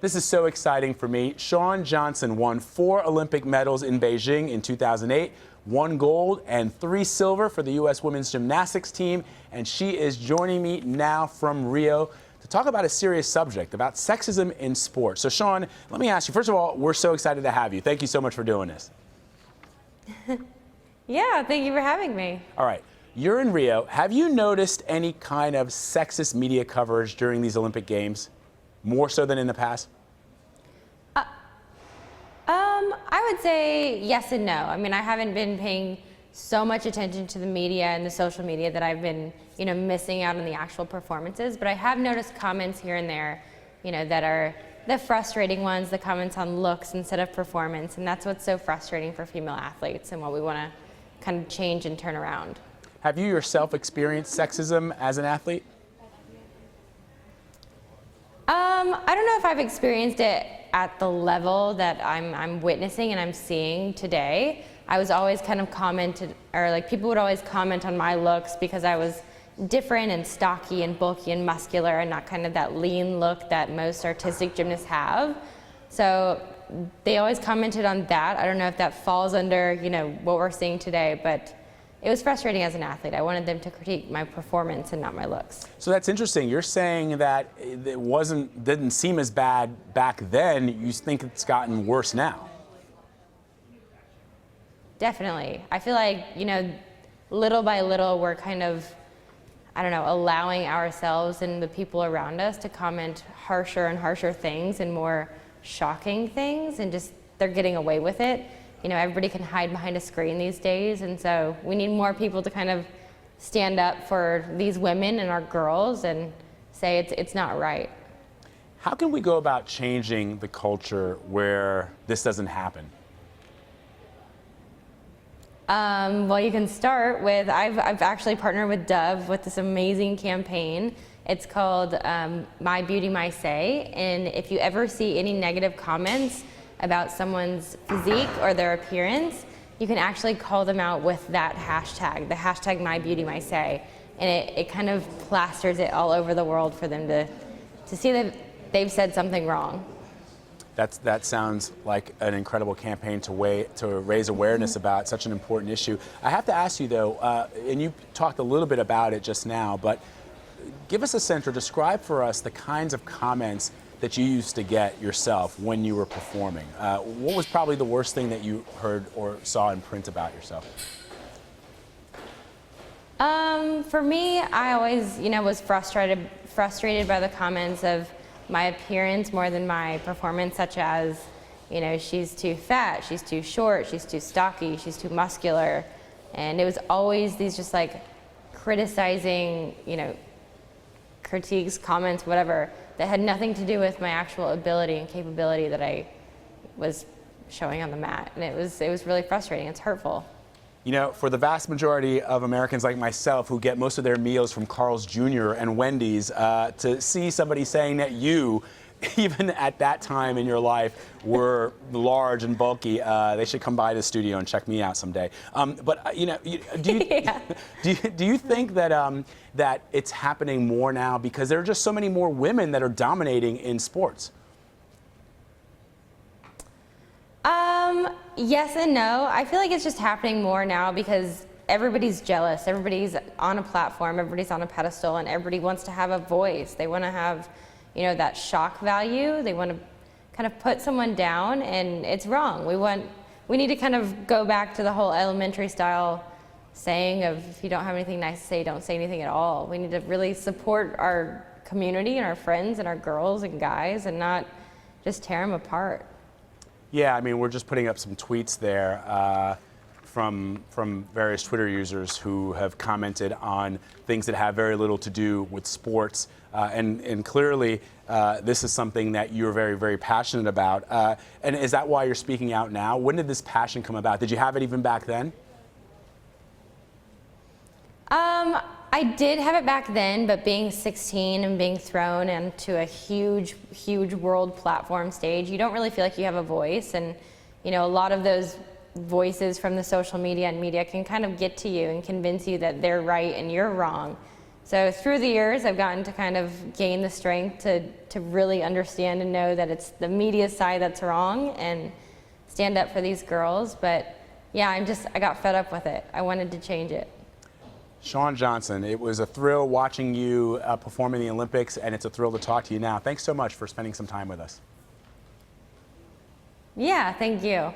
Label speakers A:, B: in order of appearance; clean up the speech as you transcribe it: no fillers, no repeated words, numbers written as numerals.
A: This is so exciting for me. Shawn Johnson won 4 Olympic medals in Beijing in 2008, 1 gold and 3 silver for the U.S. women's gymnastics team, and she is joining me now from Rio to talk about a serious subject, about sexism in sports. So Shawn, let me ask you, first of all, we're so excited to have you. Thank you so much for doing this.
B: Yeah, thank you for having me.
A: All right, you're in Rio. Have you noticed any kind of sexist media coverage during these Olympic Games, more so than in the past?
B: I would say yes and no. I mean, I haven't been paying so much attention to the media and the social media that I've been, missing out on the actual performances. But I have noticed comments here and there, that are the frustrating ones, the comments on looks instead of performance. And that's what's so frustrating for female athletes and what we want to kind of change and turn around.
A: Have you yourself experienced sexism as an athlete?
B: I don't know if I've experienced it at the level that I'm witnessing and I'm seeing today. I was always kind of commented, or like people would always comment on my looks because I was different and stocky and bulky and muscular and not kind of that lean look that most artistic gymnasts have. So they always commented on that. I don't know if that falls under, what we're seeing today, but it was frustrating as an athlete. I wanted them to critique my performance and not my looks.
A: So that's interesting. You're saying that it didn't seem as bad back then. You think it's gotten worse now?
B: Definitely. I feel like, little by little, we're kind of, allowing ourselves and the people around us to comment harsher and harsher things and more shocking things, and just they're getting away with it. Everybody can hide behind a screen these days, and so we need more people to kind of stand up for these women and our girls and say it's not right.
A: How can we go about changing the culture where this doesn't happen?
B: Well, you can start with, I've actually partnered with Dove with this amazing campaign. It's called My Beauty, My Say, and if you ever see any negative comments about someone's physique or their appearance, you can actually call them out with that hashtag, the hashtag My Beauty, My Say, and it kind of plasters it all over the world for them to see that they've said something wrong.
A: That sounds like an incredible campaign to raise awareness about such an important issue. I have to ask you though, and you talked a little bit about it just now, but give us a sense or describe for us the kinds of comments that you used to get yourself when you were performing. What was probably the worst thing that you heard or saw in print about yourself?
B: For me, I always, was frustrated by the comments of my appearance more than my performance, such as, she's too fat, she's too short, she's too stocky, she's too muscular. And it was always these just like criticizing, critiques, comments, whatever, that had nothing to do with my actual ability and capability that I was showing on the mat. And it was really frustrating. It's hurtful.
A: For the vast majority of Americans like myself who get most of their meals from Carl's Jr. and Wendy's, to see somebody saying that you, even at that time in your life, were large and bulky, they should come by the studio and check me out someday. But do you think that that it's happening more now because there are just so many more women that are dominating in sports?
B: Yes and no. I feel like it's just happening more now because everybody's jealous. Everybody's on a platform, everybody's on a pedestal, and everybody wants to have a voice. They want to have, that shock value. They want to kind of put someone down, and it's wrong. We need to kind of go back to the whole elementary style saying of, if you don't have anything nice to say, don't say anything at all. We need to really support our community and our friends and our girls and guys and not just tear them apart.
A: Yeah, I mean, we're just putting up some tweets there from various Twitter users who have commented on things that have very little to do with sports. And clearly, this is something that you're very, very passionate about. And is that why you're speaking out now? When did this passion come about? Did you have it even back then?
B: I did have it back then, but being 16 and being thrown into a huge, huge world platform stage, you don't really feel like you have a voice. And, a lot of those voices from the social media and media can kind of get to you and convince you that they're right and you're wrong. So through the years, I've gotten to kind of gain the strength to really understand and know that it's the media side that's wrong and stand up for these girls. But yeah, I got fed up with it. I wanted to change it.
A: Shawn Johnson, it was a thrill watching you perform in the Olympics, and it's a thrill to talk to you now. Thanks so much for spending some time with us.
B: Yeah, thank you.